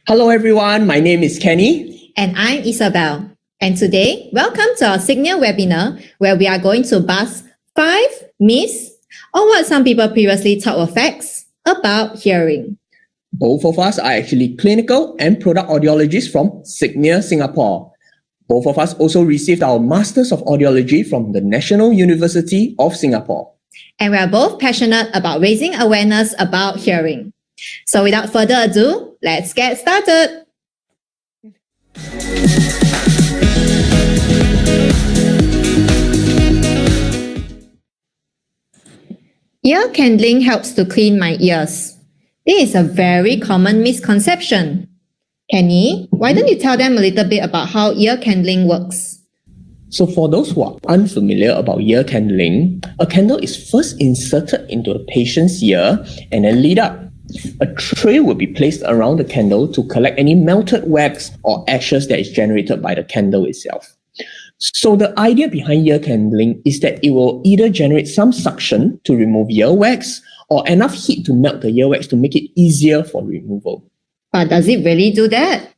Hello everyone, my name is Kenny. And I'm Isabel. And today, welcome to our signal webinar where we are going to bust 5 myths or what some people previously thought were facts about hearing. Both of us are actually clinical and product audiologists from Signia, Singapore. Both of us also received our Masters of Audiology from the National University of Singapore. And we are both passionate about raising awareness about hearing. So without further ado, let's get started. Ear candling helps to clean my ears. This is a very common misconception. Kenny, why don't you tell them a little bit about how ear candling works? So for those who are unfamiliar about ear candling, a candle is first inserted into the patient's ear and then lit up. A tray will be placed around the candle to collect any melted wax or ashes that is generated by the candle itself. So the idea behind ear candling is that it will either generate some suction to remove earwax or enough heat to melt the earwax to make it easier for removal. But does it really do that?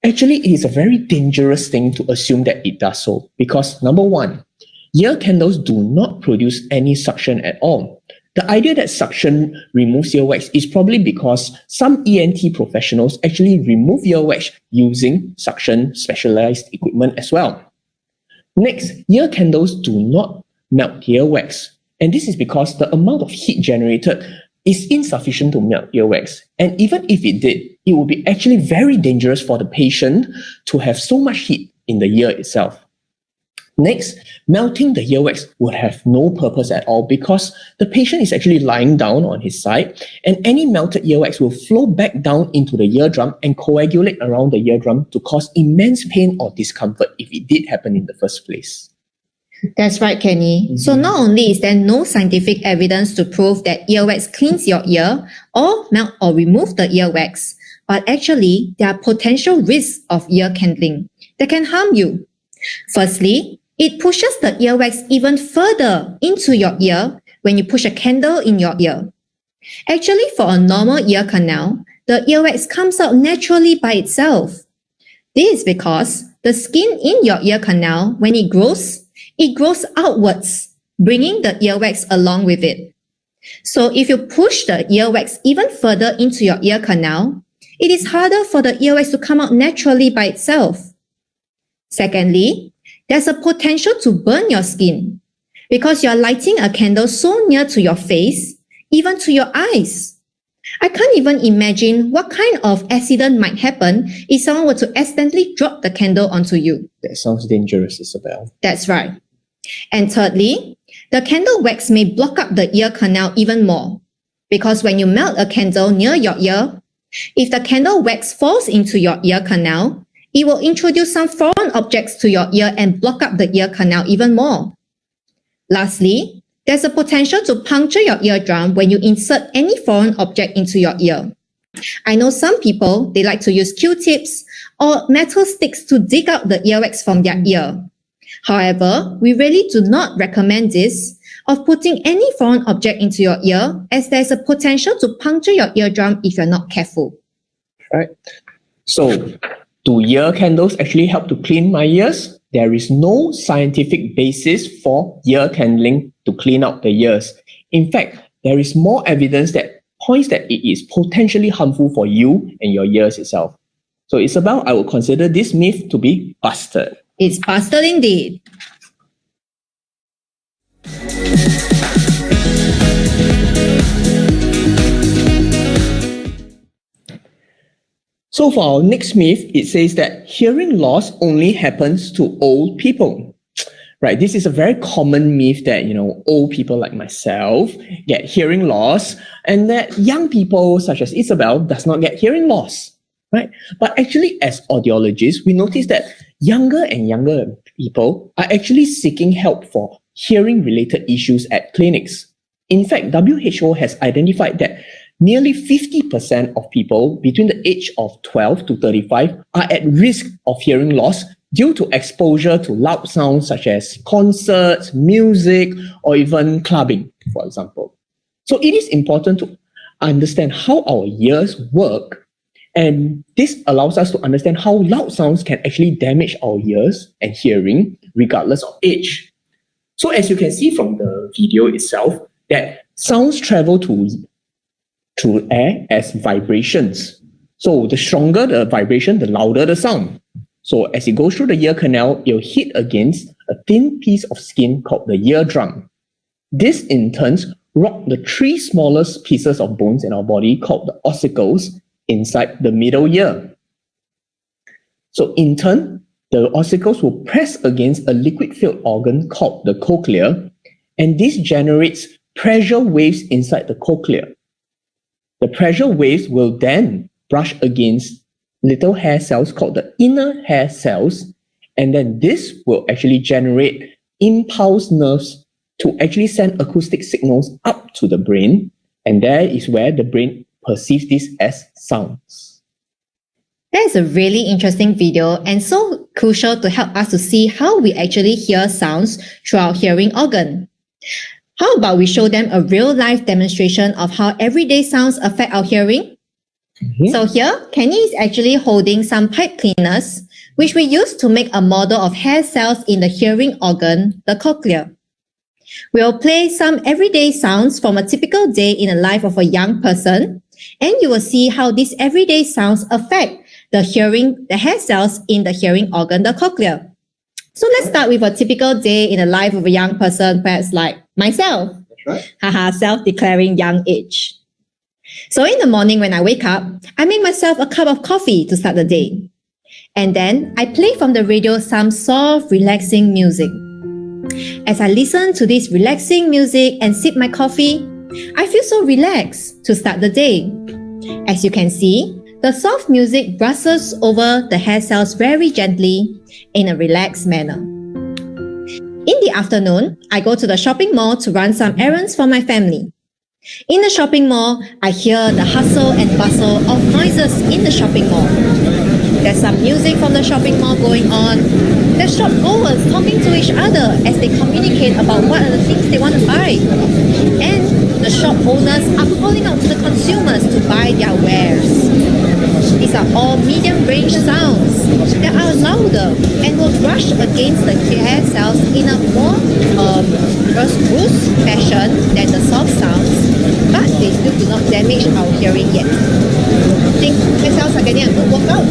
Actually, it is a very dangerous thing to assume that it does so because number one, ear candles do not produce any suction at all. The idea that suction removes earwax is probably because some ENT professionals actually remove earwax using suction specialized equipment as well. Next, ear candles do not melt earwax, and this is because the amount of heat generated is insufficient to melt earwax. And even if it did, it would be actually very dangerous for the patient to have so much heat in the ear itself. Next, melting the earwax would have no purpose at all because the patient is actually lying down on his side and any melted earwax will flow back down into the eardrum and coagulate around the eardrum to cause immense pain or discomfort if it did happen in the first place. That's right, Kenny. So not only is there no scientific evidence to prove that earwax cleans your ear or melt or remove the earwax, but actually there are potential risks of ear candling that can harm you. Firstly, it pushes the earwax even further into your ear when you push a candle in your ear. Actually, for a normal ear canal, the earwax comes out naturally by itself. This is because the skin in your ear canal, when it grows outwards, bringing the earwax along with it. So if you push the earwax even further into your ear canal, it is harder for the earwax to come out naturally by itself. Secondly, there's a potential to burn your skin because you're lighting a candle so near to your face, even to your eyes. I can't even imagine what kind of accident might happen if someone were to accidentally drop the candle onto you. That sounds dangerous, Isabel. That's right. And thirdly, the candle wax may block up the ear canal even more because when you melt a candle near your ear, if the candle wax falls into your ear canal, it will introduce some foreign objects to your ear and block up the ear canal even more. Lastly, there's a potential to puncture your eardrum when you insert any foreign object into your ear. I know some people, they like to use Q-tips or metal sticks to dig out the earwax from their ear. However, we really do not recommend this of putting any foreign object into your ear as there's a potential to puncture your eardrum if you're not careful. Right. So, do ear candles actually help to clean my ears? There is no scientific basis for ear candling to clean out the ears. In fact, there is more evidence that points that it is potentially harmful for you and your ears itself. So Isabel, I would consider this myth to be busted. It's busted indeed. So for our next myth, it says that hearing loss only happens to old people. Right, this is a very common myth that, old people like myself get hearing loss and that young people such as Isabel does not get hearing loss. Right? But actually, as audiologists, we notice that younger and younger people are actually seeking help for hearing-related issues at clinics. In fact, WHO has identified that nearly 50% of people between the age of 12 to 35 are at risk of hearing loss due to exposure to loud sounds such as concerts, music, or even clubbing, for example. So it is important to understand how our ears work And this allows us to understand how loud sounds can actually damage our ears and hearing regardless of age. So as you can see from the video itself, that sounds travel through air as vibrations. So the stronger the vibration, the louder the sound. So as it goes through the ear canal, it'll hit against a thin piece of skin called the eardrum. This in turn rock the three smallest pieces of bones in our body called the ossicles inside the middle ear. So in turn, the ossicles will press against a liquid-filled organ called the cochlea, and this generates pressure waves inside the cochlea. The pressure waves will then brush against little hair cells called the inner hair cells, and then this will actually generate impulse nerves to actually send acoustic signals up to the brain, and there is where the brain perceives this as sounds. That is a really interesting video and so crucial to help us to see how we actually hear sounds through our hearing organ. How about we show them a real-life demonstration of how everyday sounds affect our hearing? So here, Kenny is actually holding some pipe cleaners, which we use to make a model of hair cells in the hearing organ, the cochlea. We'll play some everyday sounds from a typical day in the life of a young person, and you will see how these everyday sounds affect the hair cells in the hearing organ, the cochlea. So let's start with a typical day in the life of a young person, perhaps like myself. That's right. Haha, self-declaring young age. So in the morning when I wake up, I make myself a cup of coffee to start the day. And then I play from the radio some soft, relaxing music. As I listen to this relaxing music and sip my coffee, I feel so relaxed to start the day. As you can see, the soft music brushes over the hair cells very gently in a relaxed manner. In the afternoon, I go to the shopping mall to run some errands for my family. In the shopping mall, I hear the hustle and bustle of noises in the shopping mall. There's some music from the shopping mall going on. The shop goers talking to each other as they communicate about what are the things they want to buy. And the shop owners are calling out to the consumers to buy their wares. These are all medium-range sounds that are louder and will brush against the hair cells in a more brusque fashion than the soft sounds, but they still do not damage our hearing yet. I think hair cells are getting a good workout.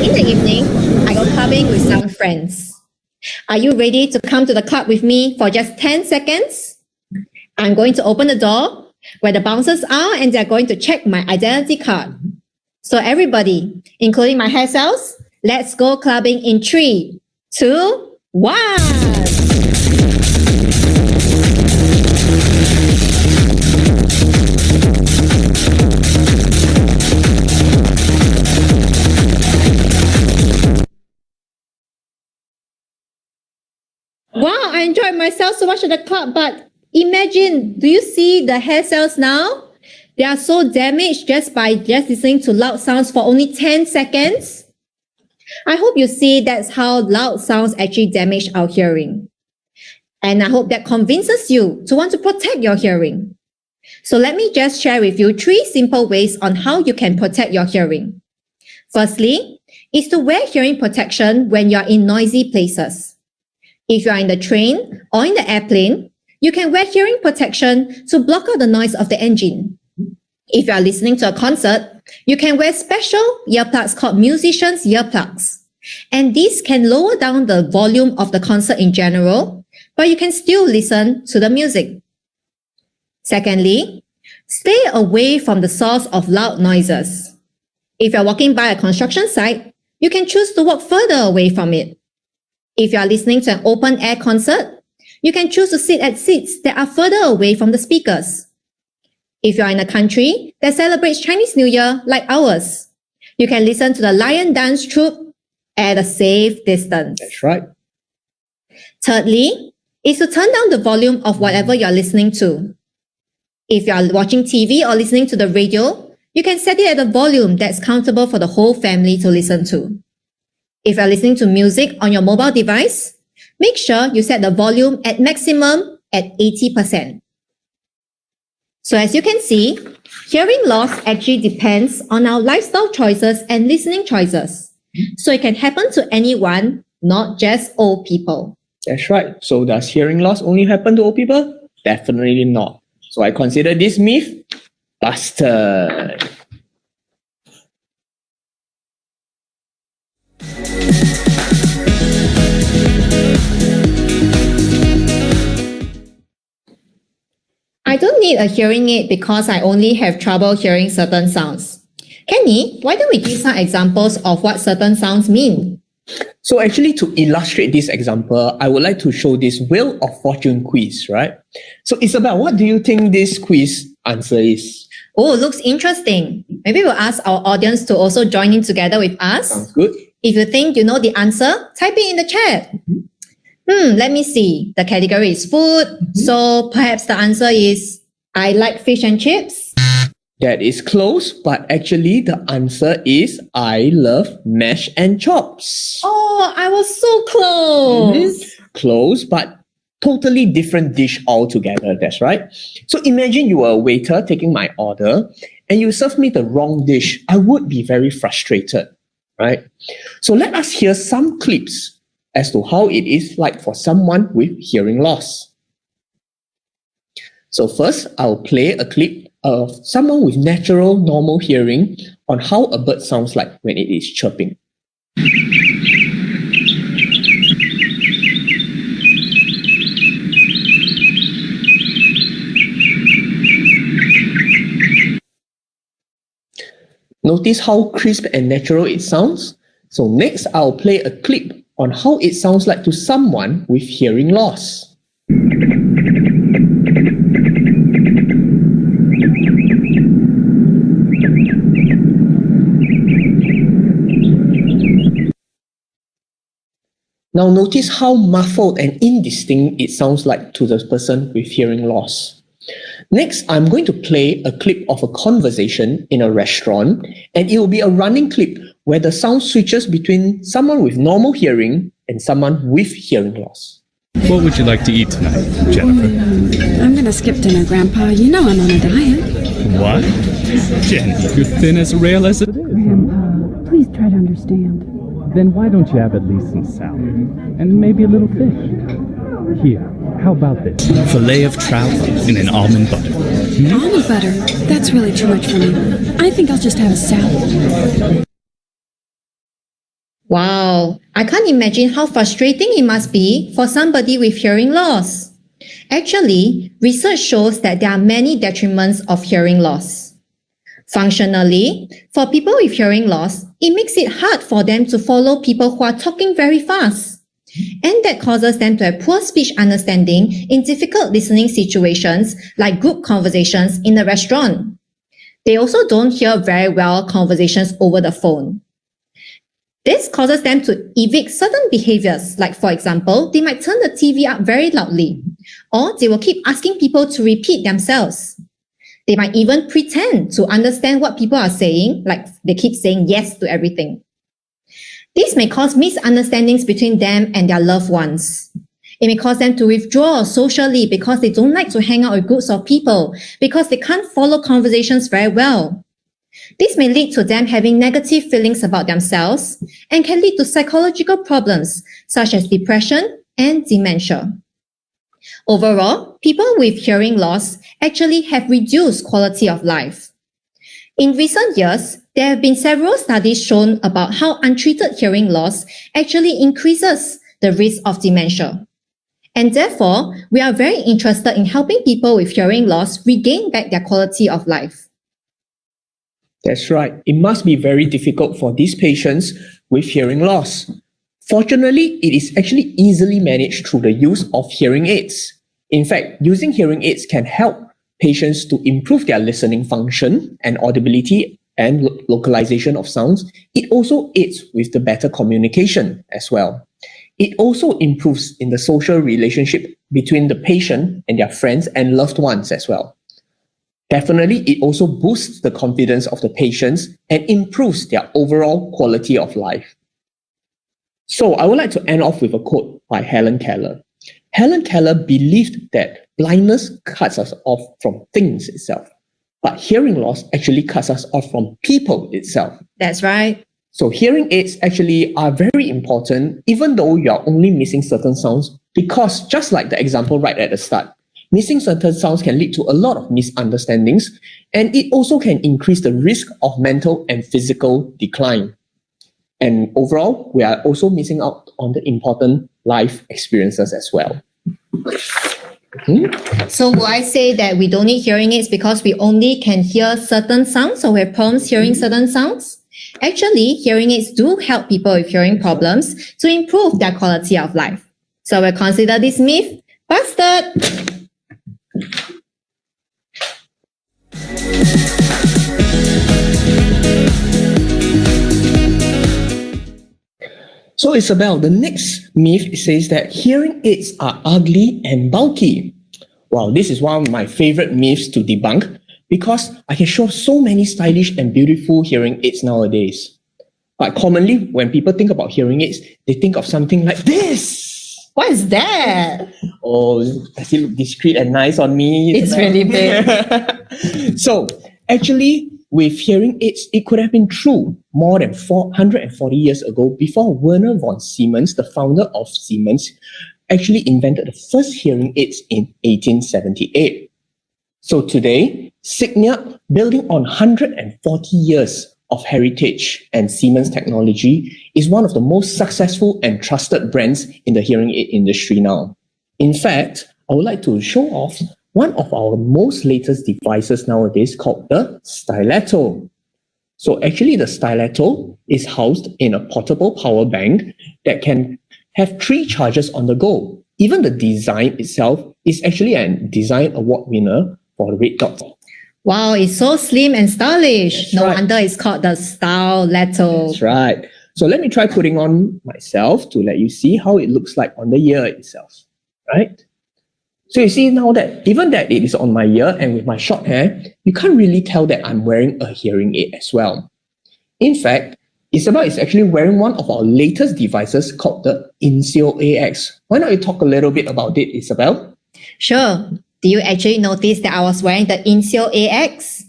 In the evening, I go clubbing with some friends. Are you ready to come to the club with me for just 10 seconds? I'm going to open the door where the bouncers are and they're going to check my identity card. So everybody, including my hair cells, let's go clubbing in 3, 2, 1. Wow, I enjoyed myself so much at the club, but imagine, do you see the hair cells now? They are so damaged just by listening to loud sounds for only 10 seconds. I hope you see that's how loud sounds actually damage our hearing. And I hope that convinces you to want to protect your hearing. So let me just share with you 3 simple ways on how you can protect your hearing. Firstly, is to wear hearing protection when you are in noisy places. If you are in the train or in the airplane, you can wear hearing protection to block out the noise of the engine. If you are listening to a concert, you can wear special earplugs called musician's earplugs. And these can lower down the volume of the concert in general, but you can still listen to the music. Secondly, stay away from the source of loud noises. If you're walking by a construction site, you can choose to walk further away from it. If you are listening to an open-air concert, you can choose to sit at seats that are further away from the speakers. If you are in a country that celebrates Chinese New Year like ours, you can listen to the lion dance troupe at a safe distance. That's right. Thirdly, is to turn down the volume of whatever you're listening to. If you are watching TV or listening to the radio, you can set it at a volume that's comfortable for the whole family to listen to. If you're listening to music on your mobile device, make sure you set the volume at maximum at 80%. So as you can see, hearing loss actually depends on our lifestyle choices and listening choices. So it can happen to anyone, not just old people. That's right. So does hearing loss only happen to old people? Definitely not. So I consider this myth busted. I don't need a hearing aid because I only have trouble hearing certain sounds. Kenny, why don't we give some examples of what certain sounds mean? So actually, to illustrate this example, I would like to show this Wheel of Fortune quiz, right? So Isabel, what do you think this quiz answer is? Oh, looks interesting. Maybe we'll ask our audience to also join in together with us. Sounds good. If you think you know the answer, type it in the chat. Let me see. The category is food. So perhaps the answer is, I like fish and chips. That is close, but actually the answer is, I love mash and chops. Oh, I was so close. Close, but totally different dish altogether. That's right. So imagine you were a waiter taking my order and you serve me the wrong dish. I would be very frustrated, right? So let us hear some clips as to how it is like for someone with hearing loss. So first, I'll play a clip of someone with natural, normal hearing on how a bird sounds like when it is chirping. Notice how crisp and natural it sounds. So next, I'll play a clip on how it sounds like to someone with hearing loss. Now notice how muffled and indistinct it sounds like to the person with hearing loss. Next, I'm going to play a clip of a conversation in a restaurant, and it will be a running clip where the sound switches between someone with normal hearing and someone with hearing loss. What would you like to eat tonight, Jennifer? I'm gonna skip dinner, Grandpa. You know I'm on a diet. What? Jen, you're thin as a rail as it is. Grandpa, please try to understand. Then why don't you have at least some salad? And maybe a little fish? Here, how about this? Filet of trout in an almond butter. Almond butter? That's really too much for me. I think I'll just have a salad. Wow, I can't imagine how frustrating it must be for somebody with hearing loss. Actually, research shows that there are many detriments of hearing loss. Functionally, for people with hearing loss, it makes it hard for them to follow people who are talking very fast. And that causes them to have poor speech understanding in difficult listening situations like group conversations in a restaurant. They also don't hear very well conversations over the phone. This causes them to evict certain behaviors, like for example, they might turn the TV up very loudly, or they will keep asking people to repeat themselves. They might even pretend to understand what people are saying, like they keep saying yes to everything. This may cause misunderstandings between them and their loved ones. It may cause them to withdraw socially because they don't like to hang out with groups of people, because they can't follow conversations very well. This may lead to them having negative feelings about themselves and can lead to psychological problems such as depression and dementia. Overall, people with hearing loss actually have reduced quality of life. In recent years, there have been several studies shown about how untreated hearing loss actually increases the risk of dementia. And therefore, we are very interested in helping people with hearing loss regain back their quality of life. That's right. It must be very difficult for these patients with hearing loss. Fortunately, it is actually easily managed through the use of hearing aids. In fact, using hearing aids can help patients to improve their listening function and audibility and localization of sounds. It also aids with the better communication as well. It also improves in the social relationship between the patient and their friends and loved ones as well. Definitely, it also boosts the confidence of the patients and improves their overall quality of life. So I would like to end off with a quote by Helen Keller. Helen Keller believed that blindness cuts us off from things itself. But hearing loss actually cuts us off from people itself. That's right. So hearing aids actually are very important, even though you're only missing certain sounds, because just like the example right at the start, missing certain sounds can lead to a lot of misunderstandings, and it also can increase the risk of mental and physical decline. And overall, we are also missing out on the important life experiences as well. So will I say that we don't need hearing aids because we only can hear certain sounds, or we have problems hearing certain sounds? Actually, hearing aids do help people with hearing problems to improve their quality of life. So we'll consider this myth busted. So Isabel, the next myth says that hearing aids are ugly and bulky. Wow, this is one of my favorite myths to debunk because I can show so many stylish and beautiful hearing aids nowadays. But commonly, when people think about hearing aids, they think of something like this. What is that? Oh, does it look discreet and nice on me? It's really big. So, actually, with hearing aids, it could have been true more than 440 years ago, before Werner von Siemens, the founder of Siemens, actually invented the first hearing aids in 1878. So today, Signia, building on 140 years of heritage and Siemens technology, is one of the most successful and trusted brands in the hearing aid industry now. In fact, I would like to show off one of our most latest devices nowadays called the Stiletto. So actually the Stiletto is housed in a portable power bank that can have 3 charges on the go. Even the design itself is actually a design award winner for the Red Dot. Wow, it's so slim and stylish. That's No right. wonder it's called the Stiletto. That's right. So let me try putting on myself to let you see how it looks like on the ear itself, right? So you see now that even that it is on my ear and with my short hair, you can't really tell that I'm wearing a hearing aid as well. In fact, Isabel is actually wearing one of our latest devices called the INSEO AX. Why don't you talk a little bit about it, Isabel? Sure. Do you actually notice that I was wearing the INSEO AX?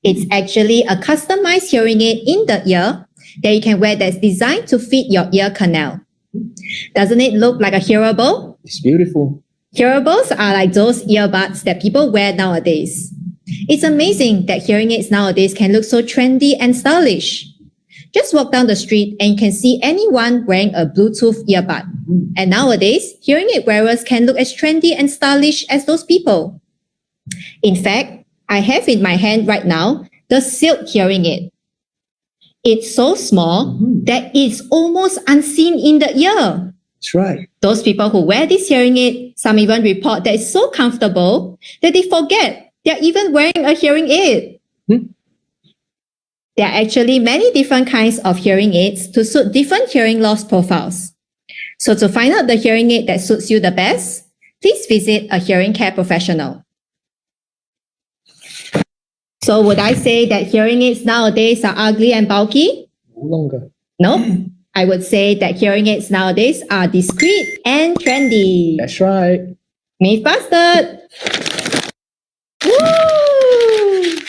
It's actually a customized hearing aid in the ear that you can wear that's designed to fit your ear canal. Doesn't it look like a hearable? It's beautiful. Hearables are like those earbuds that people wear nowadays. It's amazing that hearing aids nowadays can look so trendy and stylish. Just walk down the street and you can see anyone wearing a Bluetooth earbud. And nowadays, hearing aid wearers can look as trendy and stylish as those people. In fact, I have in my hand right now the Silk hearing aid. It's so small that it's almost unseen in the ear. That's right. Those people who wear this hearing aid, some even report that it's so comfortable that they forget they're even wearing a hearing aid. There are actually many different kinds of hearing aids to suit different hearing loss profiles. So to find out the hearing aid that suits you the best, please visit a hearing care professional. So would I say that hearing aids nowadays are ugly and bulky? No longer. No. I would say that hearing aids nowadays are discreet and trendy. That's right. Myth busted! Woo!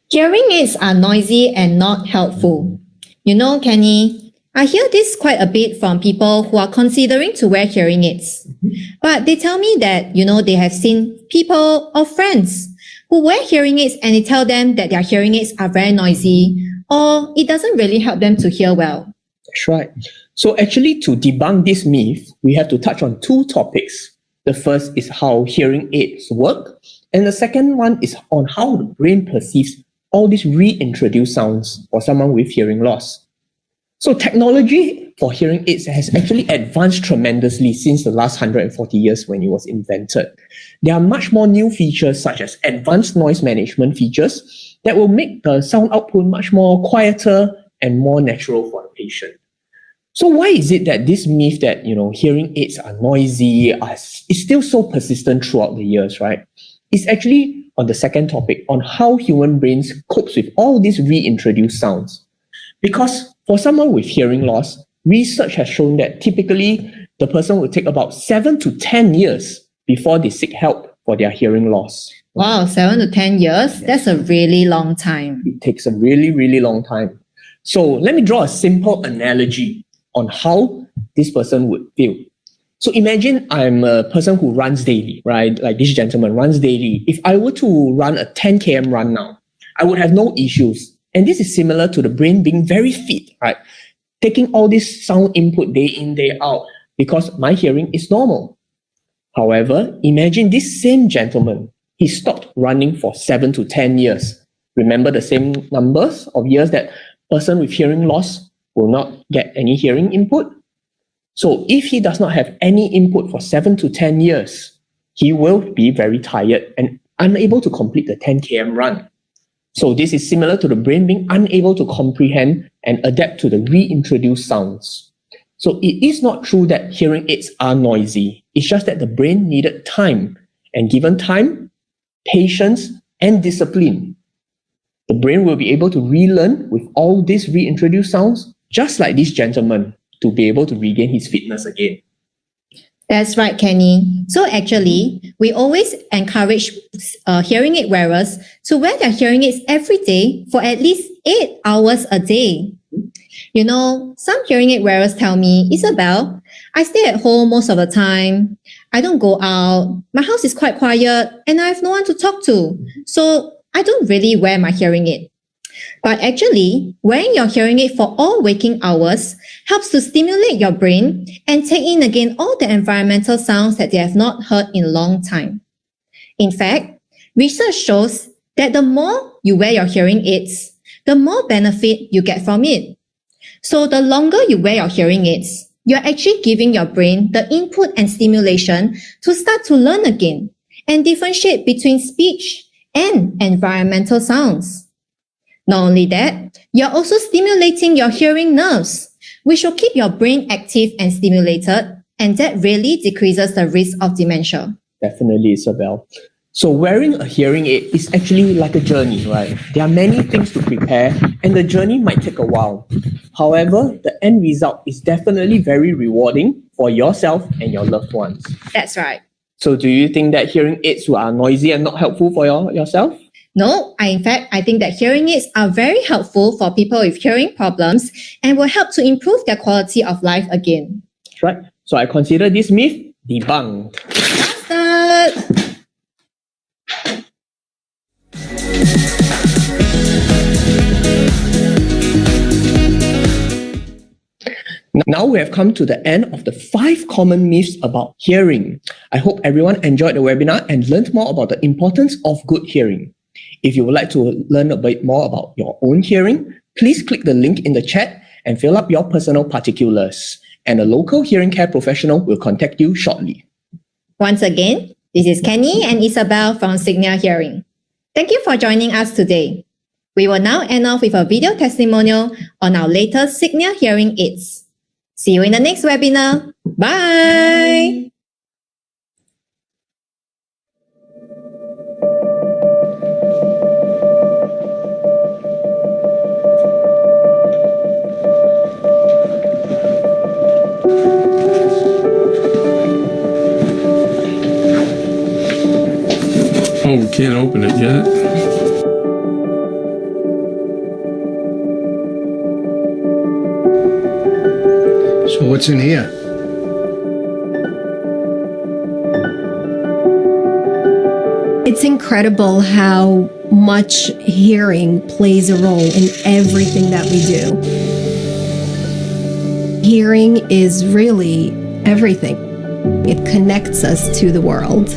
Hearing aids are noisy and not helpful. You know, Kenny, I hear this quite a bit from people who are considering to wear hearing aids. But they tell me that, they have seen people or friends who wear hearing aids and they tell them that their hearing aids are very noisy or it doesn't really help them to hear well. That's right. So actually, to debunk this myth, we have to touch on 2 topics. The first is how hearing aids work, and the second one is on how the brain perceives all these reintroduced sounds for someone with hearing loss. So technology for hearing aids has actually advanced tremendously since the last 140 years when it was invented. There are much more new features such as advanced noise management features that will make the sound output much more quieter and more natural for the patient. So why is it that this myth that, hearing aids are noisy is still so persistent throughout the years, right? It's actually on the second topic, on how human brains copes with all these reintroduced sounds. Because for someone with hearing loss, research has shown that typically the person will take about 7 to 10 years before they seek help for their hearing loss. Wow, 7 to 10 years? That's a really long time. It takes a really, really long time. So let me draw a simple analogy on how this person would feel. So imagine I'm a person who runs daily, right? Like this gentleman runs daily. If I were to run a 10 km run now, I would have no issues. And this is similar to the brain being very fit, right? Taking all this sound input day in, day out, because my hearing is normal. However, imagine this same gentleman, he stopped running for 7 to 10 years. Remember the same numbers of years that person with hearing loss will not get any hearing input? So if he does not have any input for 7 to 10 years, he will be very tired and unable to complete the 10 km run. So this is similar to the brain being unable to comprehend and adapt to the reintroduced sounds. So it is not true that hearing aids are noisy. It's just that the brain needed time, and given time, patience, and discipline, the brain will be able to relearn with all these reintroduced sounds, just like this gentleman, to be able to regain his fitness again. That's right, Kenny. So actually, we always encourage hearing aid wearers to wear their hearing aids every day for at least 8 hours a day. You know, some hearing aid wearers tell me, Isabel, I stay at home most of the time. I don't go out. My house is quite quiet and I have no one to talk to. So I don't really wear my hearing aid. But actually, wearing your hearing aid for all waking hours helps to stimulate your brain and take in again all the environmental sounds that they have not heard in a long time. In fact, research shows that the more you wear your hearing aids, the more benefit you get from it. So the longer you wear your hearing aids, you're actually giving your brain the input and stimulation to start to learn again and differentiate between speech and environmental sounds. Not only that, you're also stimulating your hearing nerves, which will keep your brain active and stimulated, and that really decreases the risk of dementia. Definitely, Isabel. So wearing a hearing aid is actually like a journey, right? There are many things to prepare, and the journey might take a while. However, the end result is definitely very rewarding for yourself and your loved ones. That's right. So do you think that hearing aids are noisy and not helpful for yourself? No, in fact, I think that hearing aids are very helpful for people with hearing problems and will help to improve their quality of life again. That's right. So I consider this myth debunked. Bastard! Now we have come to the end of the 5 common myths about hearing. I hope everyone enjoyed the webinar and learned more about the importance of good hearing. If you would like to learn a bit more about your own hearing, please click the link in the chat and fill up your personal particulars. And a local hearing care professional will contact you shortly. Once again, this is Kenny and Isabel from Signal Hearing. Thank you for joining us today. We will now end off with a video testimonial on our latest Signal Hearing aids. See you in the next webinar. Bye! Oh, we can't open it yet. So what's in here? It's incredible how much hearing plays a role in everything that we do. Hearing is really everything. It connects us to the world.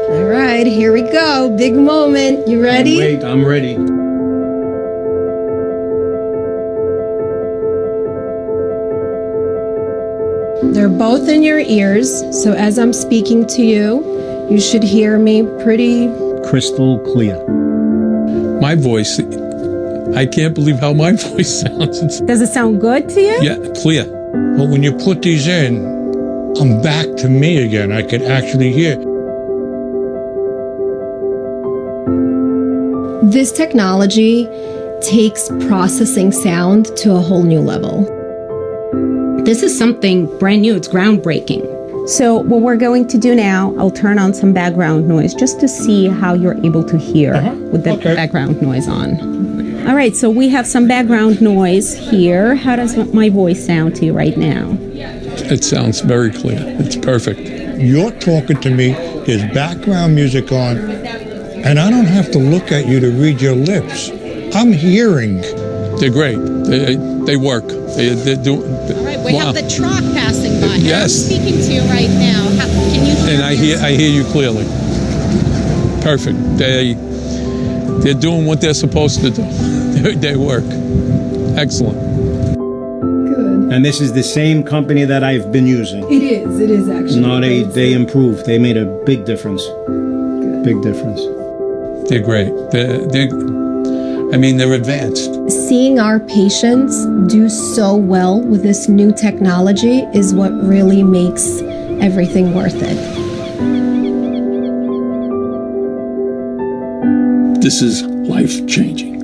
All right, here we go. Big moment. You ready? Wait, I'm ready. They're both in your ears, so as I'm speaking to you, you should hear me pretty Crystal clear. My voice I can't believe how my voice sounds. Does it sound good to you? Yeah, clear. But when you put these in, I'm back to me again. I can actually hear. This technology takes processing sound to a whole new level. This is something brand new. It's groundbreaking. So what we're going to do now, I'll turn on some background noise just to see how you're able to hear with the background noise on. All right, so we have some background noise here. How does my voice sound to you right now? It sounds very clear. It's perfect. You're talking to me, there's background music on, and I don't have to look at you to read your lips. I'm hearing. They're great. They work. They're doing. All right, we have the truck passing by. Yes. I'm speaking to you right now. Can you hear And I hear you clearly. Perfect. They're doing what they're supposed to do. They work. Excellent. Good. And this is the same company that I've been using. It is actually. No, they improved. They made a big difference. Good. Big difference. They're great. They're advanced. Seeing our patients do so well with this new technology is what really makes everything worth it. This is life-changing.